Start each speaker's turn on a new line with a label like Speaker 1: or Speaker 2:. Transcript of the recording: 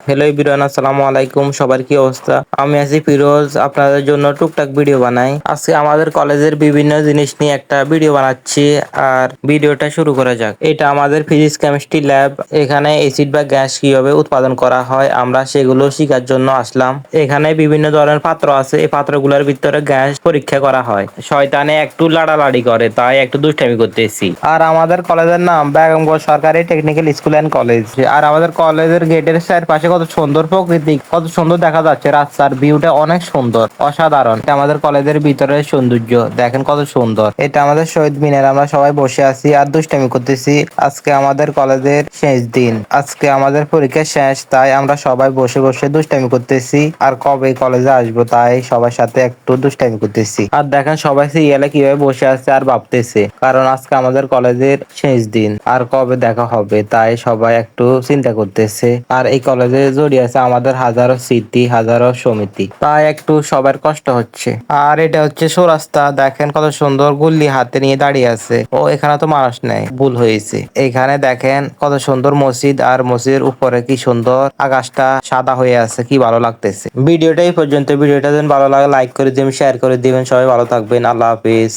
Speaker 1: Hello everyone, আসসালামু আলাইকুম। সবার কি অবস্থা? আমি আছি ফিরোজ, আপনাদের জন্য টুকটাক ভিডিও বানাই। আজকে আমাদের কলেজের বিভিন্ন জিনিস নিয়ে একটা ভিডিও বানাচ্ছি। আর ভিডিওটা শুরু করা যাক। এটা আমাদের ফিজিক্স কেমিস্ট্রি ল্যাব। এখানে অ্যাসিড বা গ্যাস কিভাবে উৎপাদন করা হয় আমরা সেগুলো শেখার জন্য আসলাম। এখানে বিভিন্ন ধরনের পাত্র আছে, এই পাত্রগুলোর ভিতরে গ্যাস পরীক্ষা করা হয়। শয়তানে একটু লাড়ালাড়ি করে, তাই একটু দুষ্টামি করতেছি। আর আমাদের কলেজের নাম বেগমগঞ্জ সরকারি টেকনিক্যাল স্কুল অ্যান্ড কলেজ। আর আমাদের কলেজের গেটের চারপাশে কত সুন্দর প্রকৃতি, কত সুন্দর দেখা যাচ্ছে। রাস্তার ভিউটা অনেক সুন্দর, অসাধারণ। এটা আমাদের কলেজের ভিতরের সৌন্দর্য, দেখেন কত সুন্দর। এটা আমাদের শহীদ মিনার, আমরা সবাই বসে আছি আর দুষ্টামি করতেছি। আজকে আমাদের কলেজের শেষ দিন, আজকে আমাদের পরীক্ষা শেষ, তাই আমরা সবাই বসে বসে দুষ্টামি করতেছি। আর কবে কলেজে আসবো তাই সবার সাথে একটু দুষ্টামি করতেছি। আর দেখেন সবাই সিরিয়ালে কিভাবে বসে আছে আর ভাবতেছে, কারণ আজকে আমাদের কলেজের শেষ দিন আর কবে দেখা হবে তাই সবাই একটু চিন্তা করতেছে। আর এই কলেজে জড়িয়ে আছে আমাদের হাজারো স্মৃতি, হাজারো সমিতি, তাই একটু সবার কষ্ট হচ্ছে। আর এটা হচ্ছে চৌরাস্তা, দেখেন কত সুন্দর। গুল্লি হাতে নিয়ে দাঁড়িয়ে আছে। ও এখানে তো মানুষ নেই, ভুল হয়েছে। এখানে দেখেন কত সুন্দর মসজিদ, আর মসজিদের উপরে কি সুন্দর আকাশটা সাদা হয়ে আছে, কি ভালো লাগতেছে। ভিডিওটা এই পর্যন্ত। ভিডিওটা যেন ভালো লাগে লাইক করে দিবেন, শেয়ার করে দিবেন। সবাই ভালো থাকবেন, আল্লাহ হাফিজ।